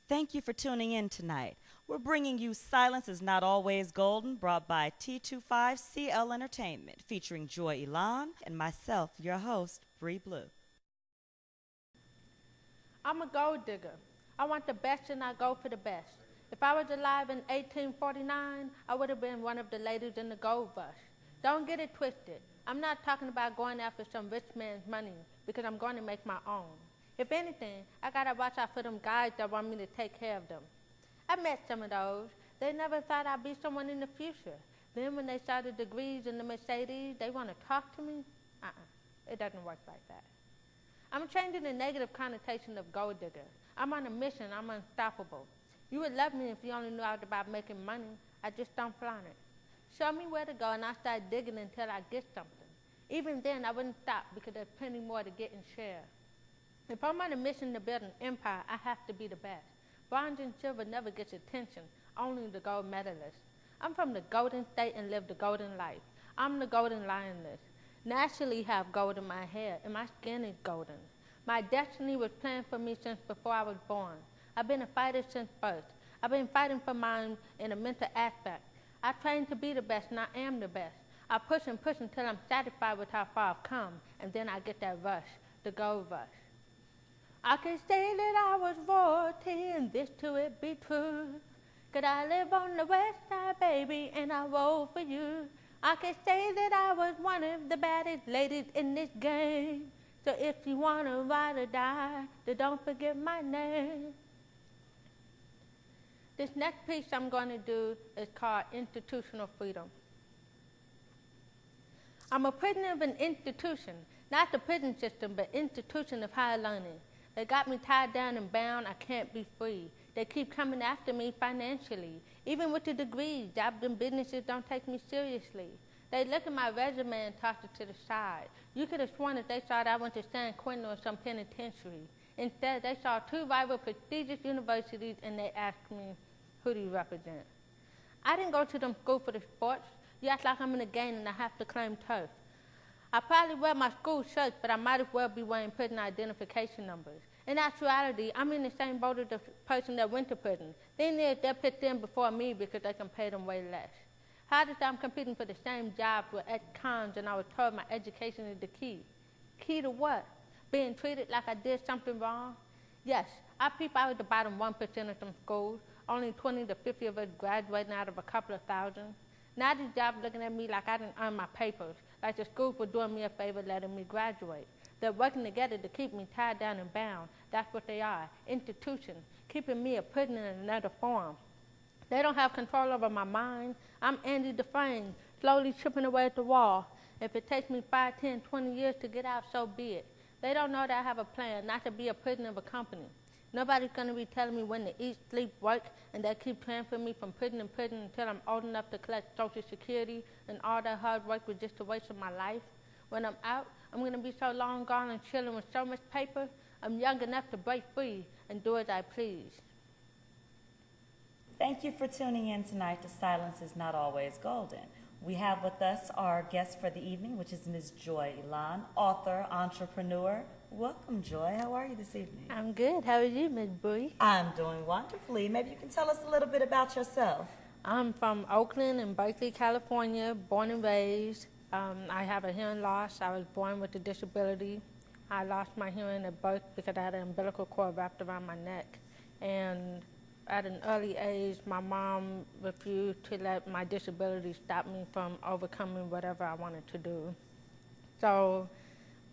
Thank you for tuning in tonight. We're bringing you Silence is Not Always Golden, brought by T25CL Entertainment, featuring Joy Elan and myself, your host, Bree Blue. I'm a gold digger. I want the best and I go for the best. If I was alive in 1849, I would have been one of the ladies in the gold rush. Don't get it twisted. I'm not talking about going after some rich man's money because I'm going to make my own. If anything, I gotta watch out for them guys that want me to take care of them. I met some of those. They never thought I'd be someone in the future. Then when they saw the degrees in the Mercedes, they want to talk to me? It doesn't work like that. I'm changing the negative connotation of gold digger. I'm on a mission. I'm unstoppable. You would love me if you only knew I was about making money. I just don't flaunt it. Show me where to go and I'll start digging until I get something. Even then, I wouldn't stop because there's plenty more to get and share. If I'm on a mission to build an empire, I have to be the best. Bronze and silver never gets attention, only the gold medalist. I'm from the golden state and live the golden life. I'm the golden lioness. Naturally have gold in my hair, and my skin is golden. My destiny was planned for me since before I was born. I've been a fighter since birth. I've been fighting for mine in a mental aspect. I trained to be the best, and I am the best. I push and push until I'm satisfied with how far I've come, and then I get that rush, the gold rush. I can say that I was royalty, and this to it be true. 'Cause I live on the west side, baby, and I roll for you. I can say that I was one of the baddest ladies in this game. So if you wanna ride or die, then don't forget my name. This next piece I'm gonna do is called Institutional Freedom. I'm a prisoner of an institution, not the prison system, but institution of higher learning. They got me tied down and bound, I can't be free. They keep coming after me financially. Even with the degrees, jobs and businesses don't take me seriously. They look at my resume and toss it to the side. You could have sworn that they thought I went to San Quentin or some penitentiary. Instead, they saw two rival prestigious universities and they asked me, who do you represent? I didn't go to them school for the sports. You act like I'm in a game and I have to claim turf. I probably wear my school shirts, but I might as well be wearing prison identification numbers. In actuality, I'm in the same boat as the person that went to prison. Thing is, they're picked in before me because they can pay them way less. How does I'm competing for the same job with ex-cons and I was told my education is the key? Key to what? Being treated like I did something wrong? Yes, I peep out at the bottom 1% of some schools, only 20 to 50 of us graduating out of a couple of thousand. Now these jobs looking at me like I didn't earn my papers, like the schools were doing me a favor letting me graduate. They're working together to keep me tied down and bound. That's what they are, institutions, keeping me a prisoner in another form. They don't have control over my mind. I'm Andy Dufresne, slowly chipping away at the wall. If it takes me 5, 10, 20 years to get out, so be it. They don't know that I have a plan, not to be a prisoner of a company. Nobody's going to be telling me when to eat, sleep, work, and they keep transferring me from prison to prison until I'm old enough to collect Social Security, and all that hard work was just a waste of my life. When I'm out, I'm going to be so long gone and chilling with so much paper, I'm young enough to break free and do as I please. Thank you for tuning in tonight to Silence is Not Always Golden. We have with us our guest for the evening, which is Ms. Joy Elan, author, entrepreneur. Welcome, Joy. How are you this evening? I'm good. How are you, Ms. Bree? I'm doing wonderfully. Maybe you can tell us a little bit about yourself. I'm from Oakland and Berkeley, California, born and raised. I have a hearing loss. I was born with a disability. I lost my hearing at birth because I had an umbilical cord wrapped around my neck. And at an early age, my mom refused to let my disability stop me from overcoming whatever I wanted to do. So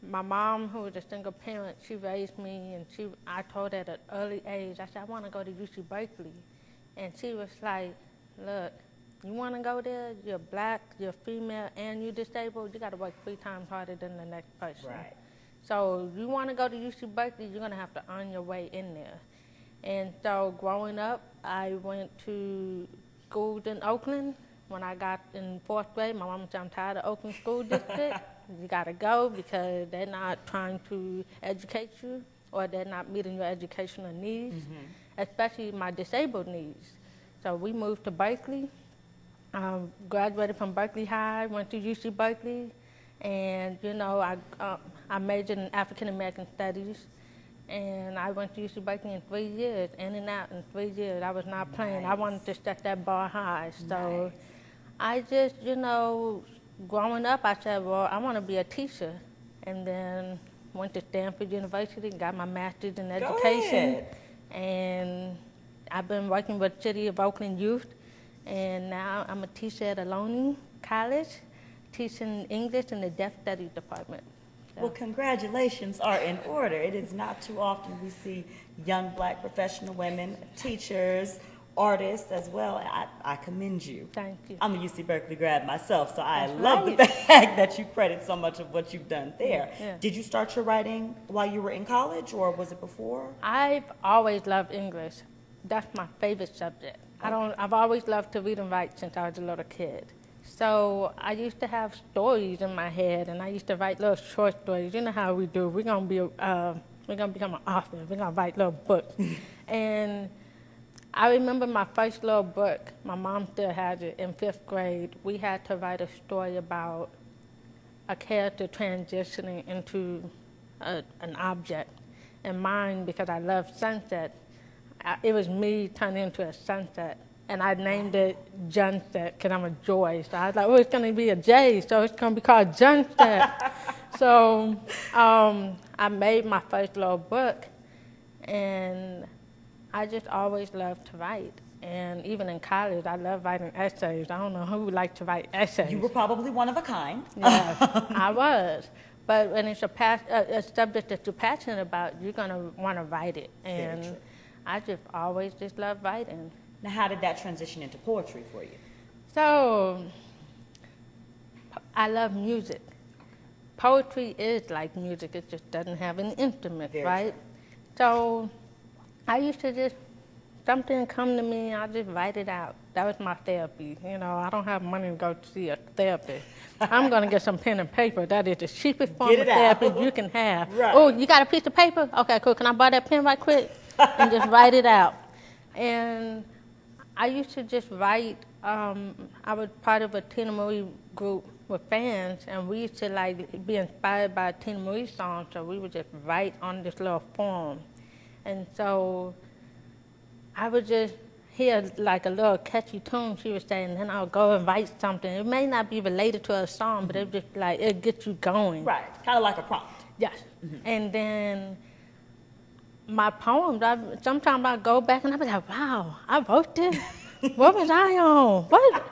my mom, who was a single parent, she raised me, and I told her at an early age, I said, I want to go to UC Berkeley. And she was like, look, you want to go there? You're black, you're female, and you're disabled. You got to work 3 times harder than the next person. Right. So you want to go to UC Berkeley, you're going to have to earn your way in there. And so growing up, I went to schools in Oakland. When I got in 4th grade, my mom said, I'm tired of Oakland School District. You got to go because they're not trying to educate you or they're not meeting your educational needs, especially my disabled needs. So we moved to Berkeley. Graduated from Berkeley High, went to UC Berkeley, and I majored in African American Studies. And I went to UC Berkeley in 3 years, in and out in 3 years. I was not playing. I Nice. wanted to set that bar high. So Nice. I just, growing up, I said, well, I want to be a teacher. And then went to Stanford University, got my master's in Go education. ahead. And I've been working with City of Oakland Youth. And now I'm a teacher at Ohlone College, teaching English in the Deaf Studies Department. So, Well, congratulations are in order. It is not too often we see young black professional women, teachers, artists as well. I commend you. thank you. I'm a UC Berkeley grad myself, so I That's love right. the fact that you credit so much of what you've done there. Yeah. Did you start your writing while you were in college, or was it before? I've always loved English. That's my favorite subject. I've always loved to read and write since I was a little kid. So I used to have stories in my head, and I used to write little short stories. You know how we do. We're gonna become an author. We're gonna write little books. And I remember my first little book. My mom still has it. In 5th grade, we had to write a story about a character transitioning into an object. And mine, because I love sunset, it was me turning into a sunset. And I named it Junset because I'm a joy. So I was like, oh, it's going to be a J, so it's going to be called Junset. So I made my first little book, and I just always loved to write. And even in college, I love writing essays. I don't know who would like to write essays. You were probably one of a kind. Yes, I was. But when it's a subject that you're passionate about, you're going to want to write it. And true. I just always just loved writing. Now, how did that transition into poetry for you? So I love music. Poetry is like music. It just doesn't have an instrument, Very right? true. So I used to just, something come to me, I'll just write it out. That was my therapy. I don't have money to go see a therapist. I'm going to get some pen and paper. That is the cheapest form Get of it out. therapy you can have. Right. Oh, you got a piece of paper? Okay, cool. Can I borrow that pen right quick? And just write it out. And I used to just write. I was part of a Tina Marie group with fans, and we used to be inspired by Tina Marie songs, so we would just write on this little form. And so I would just hear like a little catchy tune she was saying, and then I'll go and write something. It may not be related to a song, but it just it gets you going. Right, kind of like a prompt. Yes. And then my poems, sometimes I go back and I be like, wow, I wrote this? What was I on? What?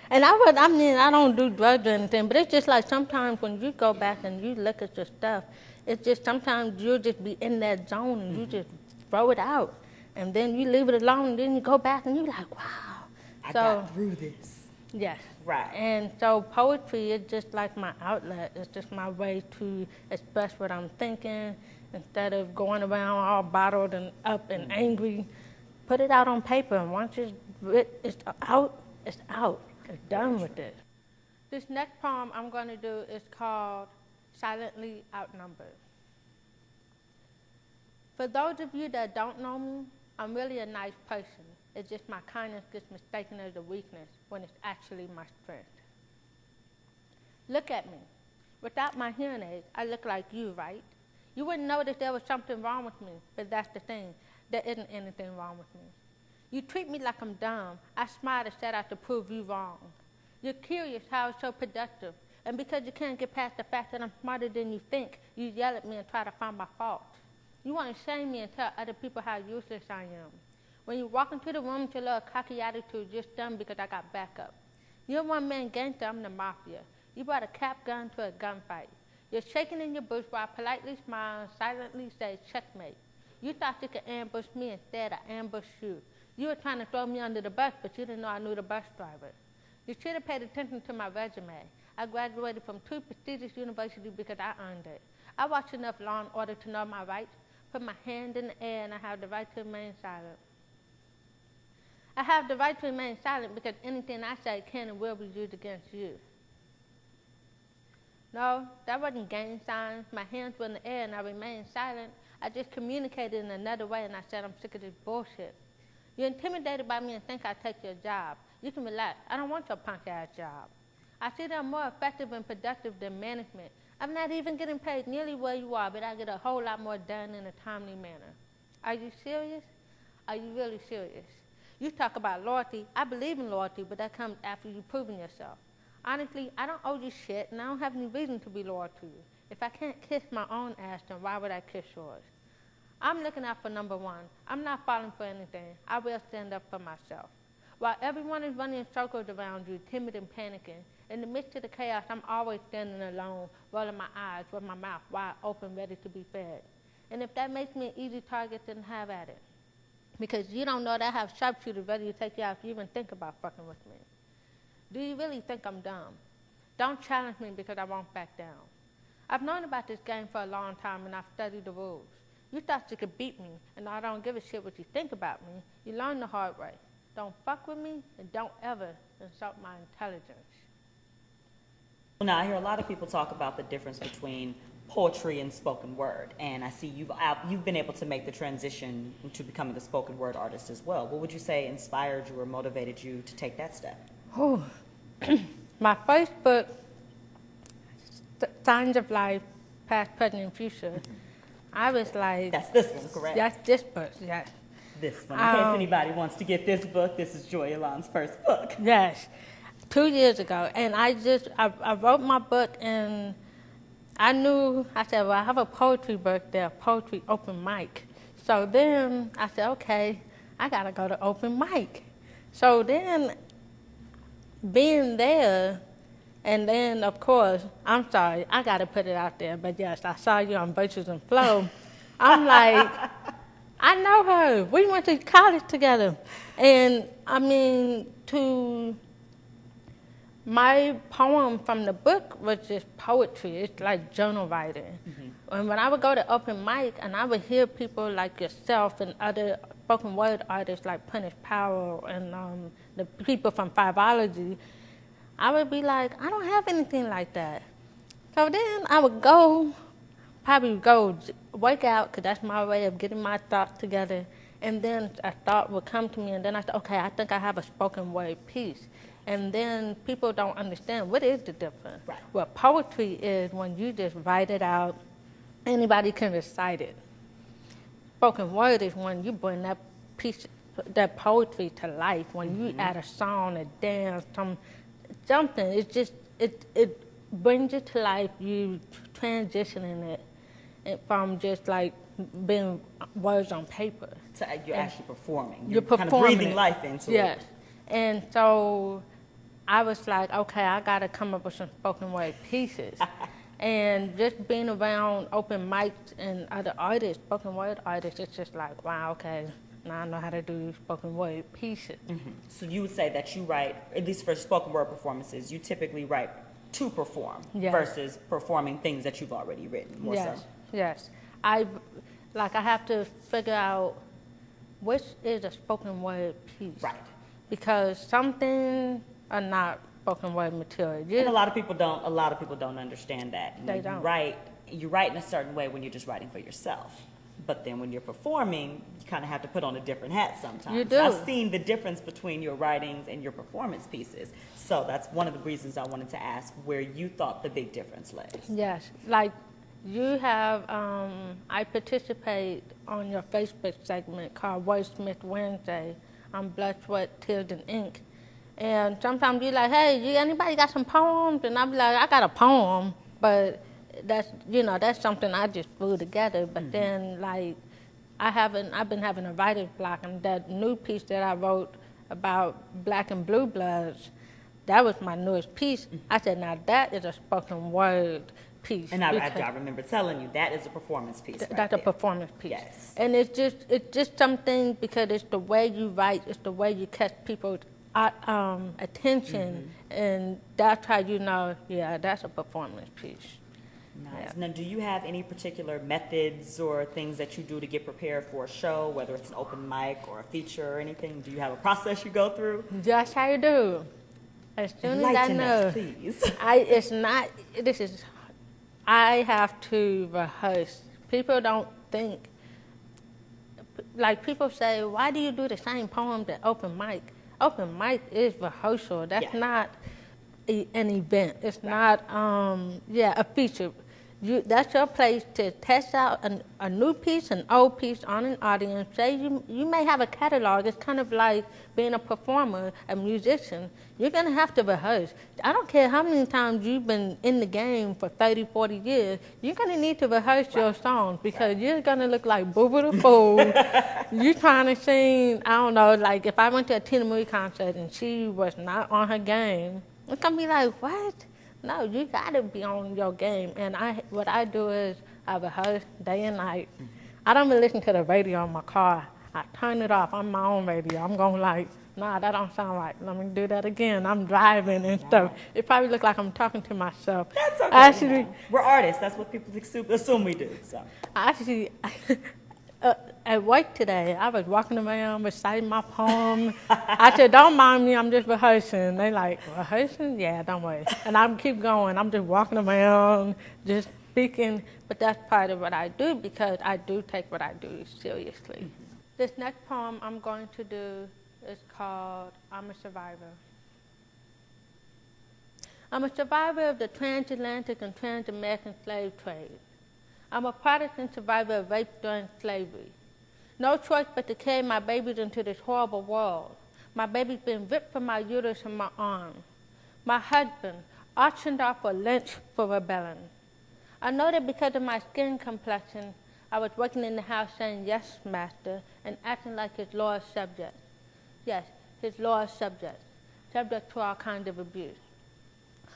And I don't do drugs or anything, but it's just like sometimes when you go back and you look at your stuff, it's just sometimes you'll just be in that zone and you just throw it out. And then you leave it alone, and then you go back and you're like, wow. I got through this. Yes. Right. And so poetry is just like my outlet. It's just my way to express what I'm thinking instead of going around all bottled and up and angry. Put it out on paper, and once it's out, it's out. It's done with it. This next poem I'm going to do is called Silently Outnumbered. For those of you that don't know me, I'm really a nice person. It's just my kindness gets mistaken as a weakness when it's actually my strength. Look at me. Without my hearing aids, I look like you, right? You wouldn't notice there was something wrong with me, but that's the thing. There isn't anything wrong with me. You treat me like I'm dumb. I smile to set out to prove you wrong. You're curious how it's so productive, and because you can't get past the fact that I'm smarter than you think, you yell at me and try to find my faults. You want to shame me and tell other people how useless I am. When you walk into the room with your little cocky attitude, you're stunned because I got backup. You're one-man gangster, I'm the mafia. You brought a cap gun to a gunfight. You're shaking in your boots while I politely smile and silently say, checkmate. You thought you could ambush me, instead I ambushed you. You were trying to throw me under the bus, but you didn't know I knew the bus driver. You should have paid attention to my resume. I graduated from 2 prestigious universities because I earned it. I watched enough Law and Order to know my rights, put my hand in the air, and I have the right to remain silent. I have the right to remain silent because anything I say can and will be used against you. No, that wasn't gang signs. My hands were in the air and I remained silent. I just communicated in another way and I said I'm sick of this bullshit. You're intimidated by me and think I'll take your job. You can relax. I don't want your punk-ass job. I see that I'm more effective and productive than management. I'm not even getting paid nearly where you are, but I get a whole lot more done in a timely manner. Are you serious? Are you really serious? You talk about loyalty. I believe in loyalty, but that comes after you've proven yourself. Honestly, I don't owe you shit, and I don't have any reason to be loyal to you. If I can't kiss my own ass, then why would I kiss yours? I'm looking out for number one. I'm not falling for anything. I will stand up for myself. While everyone is running in circles around you, timid and panicking, in the midst of the chaos, I'm always standing alone, rolling my eyes with my mouth wide open, ready to be fed. And if that makes me an easy target, then have at it. Because you don't know that I have sharpshooters ready to take you out if you even think about fucking with me. Do you really think I'm dumb? Don't challenge me because I won't back down. I've known about this game for a long time, and I've studied the rules. You thought you could beat me, and I don't give a shit what you think about me. You learn the hard way. Don't fuck with me, and don't ever insult my intelligence. Well, now I hear a lot of people talk about the difference between poetry and spoken word, and I see you've been able to make the transition into becoming a spoken word artist as well. What would you say inspired you or motivated you to take that step? Oh, my first book, Signs of Life, Past, Present, and Future, I was like... That's this one, correct? That's this book, yes. This one. In case anybody wants to get this book, this is Joy Ilan's first book. Yes, 2 years ago. And I wrote my book, and I said, well, I have a poetry book there, poetry open mic. So then I said, okay, I got to go to open mic. So then being there, and then, of course, I'm sorry, I got to put it out there, but yes, I saw you on Virtues and Flow. I'm like, I know her. We went to college together. And, I mean, my poem from the book was just poetry. It's like journal writing. Mm-hmm. And when I would go to open mic and I would hear people like yourself and other spoken word artists like Punish Powell and the people from Fiveology, I would be like, I don't have anything like that. So then I would probably go work out, because that's my way of getting my thoughts together. And then a thought would come to me, and then I said, okay, I think I have a spoken word piece. And then people don't understand, what is the difference? Right. Well, poetry is when you just write it out, anybody can recite it. Spoken word is when you bring that piece, that poetry to life, when you add a song, a dance, something. It's just, it brings it to life, you transitioning it from just like being words on paper. So you're actually performing. You're performing. Kind of breathing life into it. Yes. And so I was like, okay, I got to come up with some spoken word pieces. And just being around open mics and other artists, spoken word artists, it's just like, wow, okay, now I know how to do spoken word pieces. Mm-hmm. So you would say that you write, at least for spoken word performances, you typically write to perform versus performing things that you've already written, more so. Yes. I have to figure out which is a spoken word piece. Right. Because some things are not spoken word material. And a lot of people don't understand that. They don't. You write in a certain way when you're just writing for yourself. But then when you're performing, you kind of have to put on a different hat sometimes. You do. I've seen the difference between your writings and your performance pieces. So that's one of the reasons I wanted to ask where you thought the big difference lays. Yes. Like you have, I participate on your Facebook segment called Wordsmith Wednesday on Blood, Sweat, Tears, and Ink. And sometimes you're like, hey, anybody got some poems? And I'll be like, I got a poem, but that's something I just threw together. But then, like, I've been having a writer's block, and that new piece that I wrote about Black and Blue Bloods, that was my newest piece. I said, now that is a spoken word piece. And I remember telling you that is a performance piece. That's a performance piece. Yes. And it's just something, because it's the way you write, it's the way you catch people's attention, and that's how you know, that's a performance piece. Nice. Now, do you have any particular methods or things that you do to get prepared for a show, whether it's an open mic or a feature or anything? Do you have a process you go through? Yes, I do. As soon as I know, please. I have to rehearse. People don't think, like people say, why do you do the same poems at open mic? Open mic is rehearsal. That's not an event. It's not, a feature. That's your place to test out a new piece, an old piece on an audience. Say you may have a catalog. It's kind of like being a performer, a musician. You're going to have to rehearse. I don't care how many times you've been in the game for 30, 40 years, you're going to need to rehearse your songs because you're going to look like Boo Boo the Fool. You're trying to sing, I don't know, like if I went to a Tina Marie concert and she was not on her game, it's going to be like, what? No, you got to be on your game. And what I do is I rehearse day and night. I don't even listen to the radio in my car. I turn it off on my own radio. I'm going like, nah, that don't sound right. Let me do that again. I'm driving and stuff. It probably looks like I'm talking to myself. That's okay. Actually, we're artists. That's what people assume we do. So. Actually, at work today, I was walking around reciting my poem. I said, don't mind me, I'm just rehearsing. They like, rehearsing? Yeah, don't worry. And I keep going. I'm just walking around, just speaking. But that's part of what I do because I do take what I do seriously. This next poem I'm going to do is called I'm a Survivor. I'm a survivor of the transatlantic and trans-American slave trade. I'm a product and survivor of rape during slavery. No choice but to carry my babies into this horrible world. My baby's been ripped from my uterus and my arm. My husband, auctioned off for lynch for rebelling. I know that because of my skin complexion, I was working in the house saying, yes, master, and acting like his loyal subject. Yes, his loyal subject, subject to all kinds of abuse.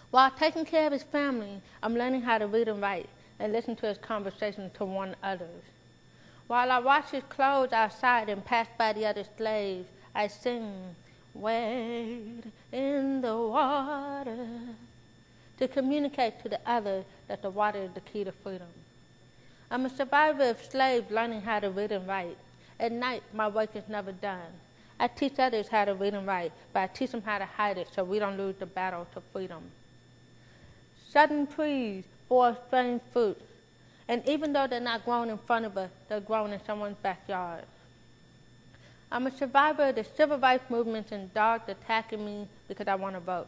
While taking care of his family, I'm learning how to read and write and listen to his conversations to warn others. While I wash his clothes outside and pass by the other slaves, I sing, wade in the water, to communicate to the others that the water is the key to freedom. I'm a survivor of slaves learning how to read and write. At night, my work is never done. I teach others how to read and write, but I teach them how to hide it so we don't lose the battle to freedom. Sudden trees bore strange fruit, and even though they're not grown in front of us, they're grown in someone's backyard. I'm a survivor of the civil rights movements and dogs attacking me because I want to vote.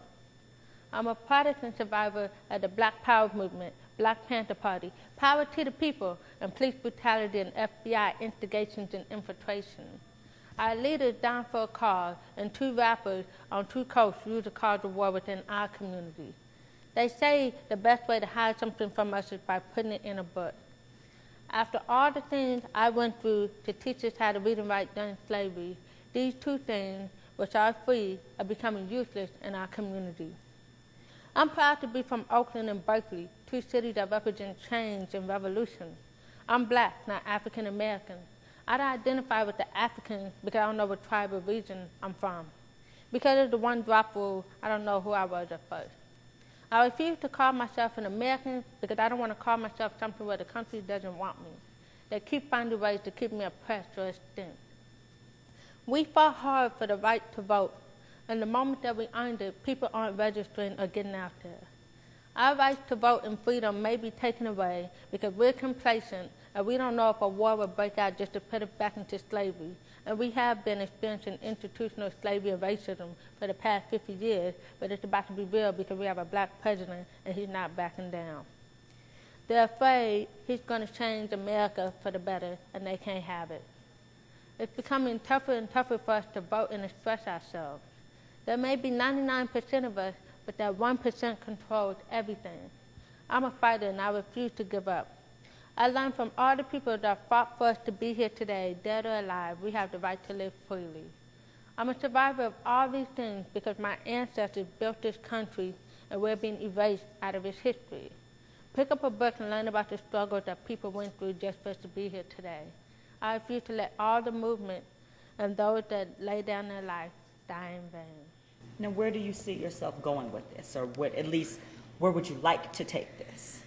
I'm a product and survivor of the Black Power movement, Black Panther Party, Power to the People, and police brutality and FBI instigations and infiltration. Our leaders down for a cause, and 2 rappers on 2 coasts use the cause of war within our community. They say the best way to hide something from us is by putting it in a book. After all the things I went through to teach us how to read and write during slavery, these 2 things, which are free, are becoming useless in our community. I'm proud to be from Oakland and Berkeley, 2 cities that represent change and revolution. I'm Black, not African American. I don't identify with the Africans because I don't know what tribe or region I'm from. Because of the one drop rule, I don't know who I was at first. I refuse to call myself an American because I don't want to call myself something where the country doesn't want me. They keep finding ways to keep me oppressed or extinct. We fought hard for the right to vote, and the moment that we earned it, people aren't registering or getting out there. Our rights to vote and freedom may be taken away because we're complacent and we don't know if a war will break out just to put us back into slavery. And we have been experiencing institutional slavery and racism for the past 50 years, but it's about to be real because we have a Black president and he's not backing down. They're afraid he's going to change America for the better, and they can't have it. It's becoming tougher and tougher for us to vote and express ourselves. There may be 99% of us, but that 1% controls everything. I'm a fighter and I refuse to give up. I learned from all the people that fought for us to be here today, dead or alive, we have the right to live freely. I'm a survivor of all these things because my ancestors built this country and we're being erased out of its history. Pick up a book and learn about the struggles that people went through just for us to be here today. I refuse to let all the movement and those that lay down their life die in vain. Now, where do you see yourself going with this, or at least where would you like to take this?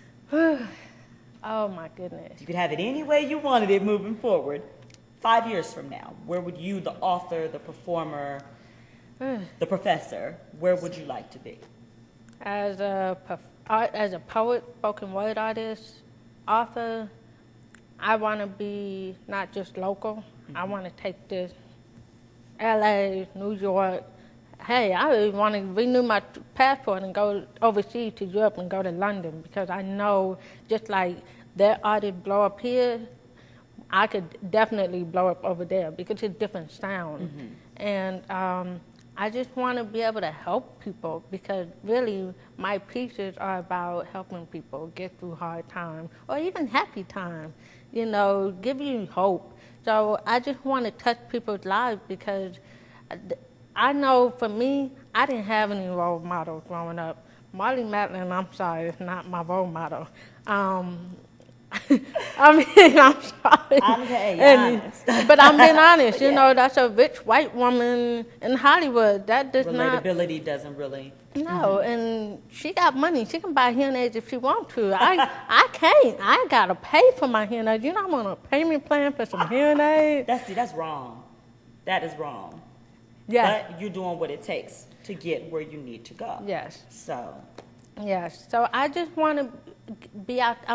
Oh my goodness. You could have it any way you wanted it moving forward. 5 years from now, where would you, the author, the performer, the professor, where would you like to be? As a poet, spoken word artist, author, I want to be not just local. I want to take this LA, New York, Hey, I really want to renew my passport and go overseas to Europe and go to London because I know just like their artists blow up here, I could definitely blow up over there because it's a different sound. And I just want to be able to help people because really my pieces are about helping people get through hard times or even happy times, give you hope. So I just want to touch people's lives because I know for me, I didn't have any role models growing up. Marley Matlin, I'm sorry, is not my role model. I'm sorry. But I'm being honest, that's a rich white woman in Hollywood. That does not. Relatability doesn't really. No, and she got money. She can buy hearing aids if she wants to. I can't. I got to pay for my hearing aids. I'm on a payment plan for some hearing aids. That's wrong. That is wrong. Yeah. But you're doing what it takes to get where you need to go. Yes. So. Yes. So I just want to be out. I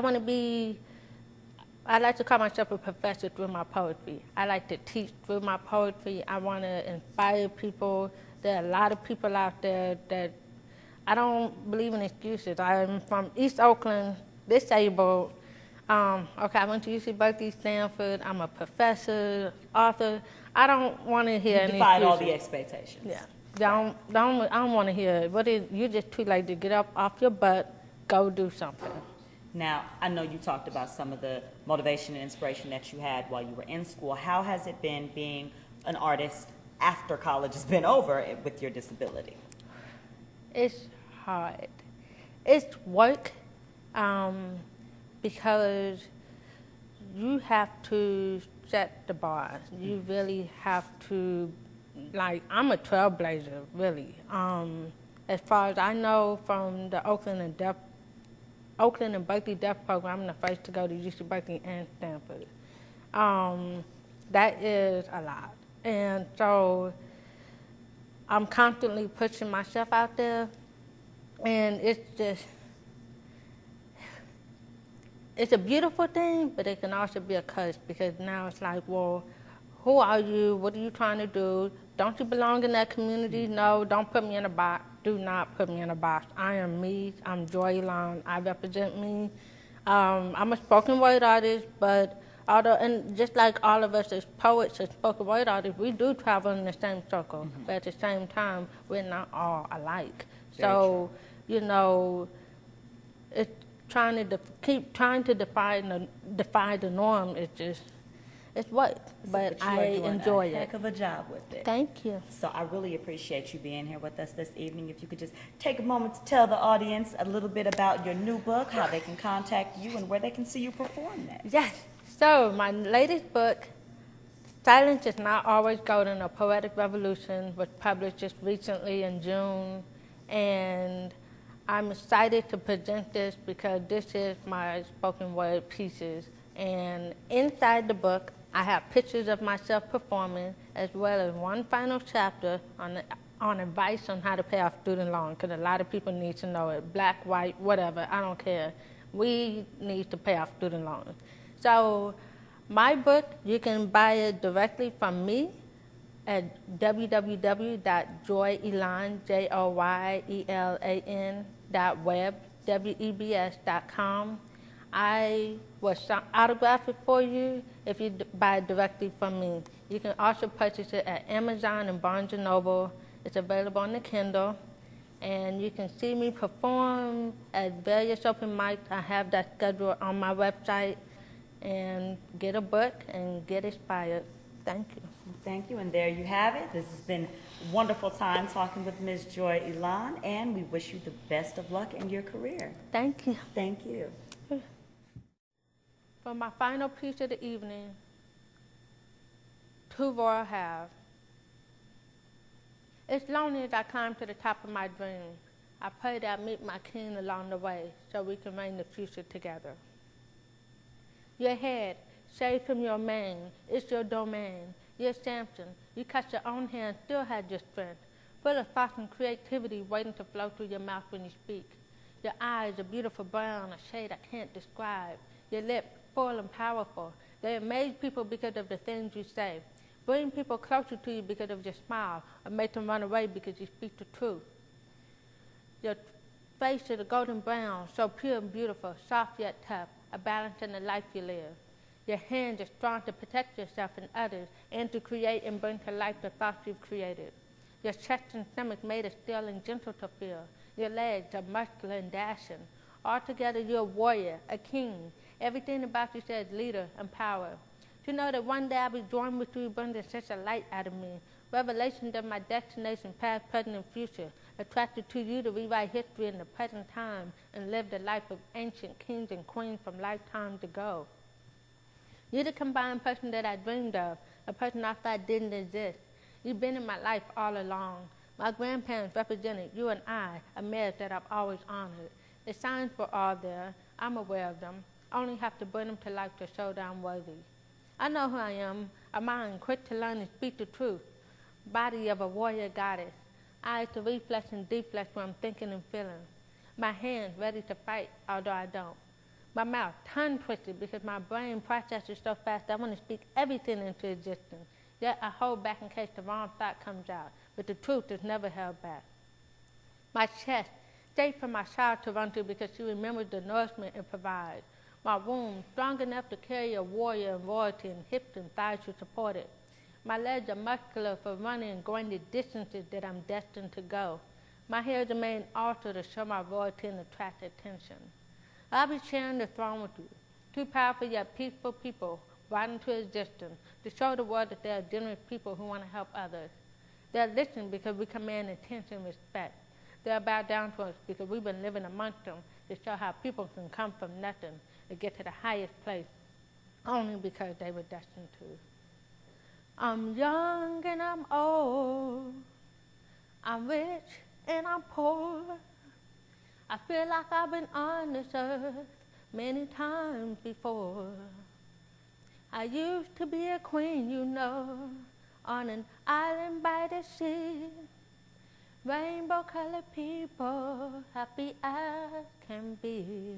like to call myself a professor through my poetry. I like to teach through my poetry. I want to inspire people. There are a lot of people out there that I don't believe in excuses. I'm from East Oakland, disabled. I went to UC Berkeley, Stanford. I'm a professor, author. I don't want to hear any defied excuses. all the expectations. Yeah. I don't want to hear it. You're just too late to get up off your butt, go do something. Now, I know you talked about some of the motivation and inspiration that you had while you were in school. How has it been being an artist after college has been over with your disability? It's hard. It's work because you have to set the bar. You really have to, I'm a trailblazer, really. As far as I know from the Oakland and Berkeley Deaf Program, I'm the first to go to UC Berkeley and Stanford. That is a lot. And so I'm constantly pushing myself out there, and it's a beautiful thing, but it can also be a curse because now it's like, well, who are you? What are you trying to do? Don't you belong in that community? No, don't put me in a box. Do not put me in a box. I am me. I'm Joy Elan. I represent me. I'm a spoken word artist, but and just like all of us as poets and spoken word artists, we do travel in the same circle. But at the same time, we're not all alike. So, it's keep trying to defy the norm. It's work, but I enjoy it. Heck of a job with it. Thank you. So I really appreciate you being here with us this evening. If you could just take a moment to tell the audience a little bit about your new book, how they can contact you, and where they can see you perform next. Yes. So my latest book, Silence is Not Always Golden, A Poetic Revolution, was published just recently in June, and I'm excited to present this because this is my spoken word pieces. And inside the book, I have pictures of myself performing, as well as one final chapter on advice on how to pay off student loans, because a lot of people need to know it. Black, white, whatever, I don't care. We need to pay off student loans. So my book, you can buy it directly from me at www.joyelan.webs.com. I will autograph it for you if you buy it directly from me. You can also purchase it at Amazon and Barnes & Noble. It's available on the Kindle. And you can see me perform at various open mics. I have that scheduled on my website. And get a book and get inspired. Thank you. Thank you, and there you have it. This has been a wonderful time talking with Ms. Joy Elan, and we wish you the best of luck in your career. Thank you. Thank you. For my final piece of the evening, To Royal Have. It's lonely as I climb to the top of my dreams. I pray that I meet my king along the way so we can reign the future together. Your head, shaved from your mane, is your domain. You're Samson. You cut your own hair and still had your strength, full of thoughts and creativity waiting to flow through your mouth when you speak. Your eyes are beautiful brown, a shade I can't describe. Your lips, full and powerful. They amaze people because of the things you say. bring people closer to you because of your smile, or make them run away because you speak the truth. Your face is a golden brown, so pure and beautiful, soft yet tough, a balance in the life you live. Your hands are strong to protect yourself and others, and to create and bring to life the thoughts you've created. Your chest and stomach made of steel and gentle to feel. Your legs are muscular and dashing. Altogether, you're a warrior, a king. Everything about you says leader and power. To know that one day I'll be joined with you bringing such a light out of me. Revelations of my destination, past, present, and future, attracted to you to rewrite history in the present time and live the life of ancient kings and queens from lifetimes ago. You're the combined person that I dreamed of, a person I thought didn't exist. You've been in my life all along. My grandparents represented you and I, a marriage that I've always honored. The signs were all there. I'm aware of them. I only have to bring them to life to show that I'm worthy. I know who I am, a mind quick to learn and speak the truth, body of a warrior goddess, eyes to reflex and deflex what I'm thinking and feeling, my hands ready to fight, although I don't. My mouth tongue twisted because my brain processes so fast I want to speak everything into existence. Yet I hold back in case the wrong thought comes out, but the truth is never held back. My chest, safe for my child to run to because she remembers the nourishment it provides. My womb, strong enough to carry a warrior and royalty, and hips and thighs to support it. My legs are muscular for running and going the distances that I'm destined to go. My hair is a main altar to show my royalty and attract attention. I'll be sharing the throne with you, two powerful yet peaceful people brought into existence to show the world that there are generous people who want to help others. They're listening because we command attention and respect. They'll bow down to us because we've been living amongst them to show how people can come from nothing and get to the highest place only because they were destined to. I'm young and I'm old. I'm rich and I'm poor. I feel like I've been on this earth many times before. I used to be a queen, you know, on an island by the sea. Rainbow-colored people, happy as can be.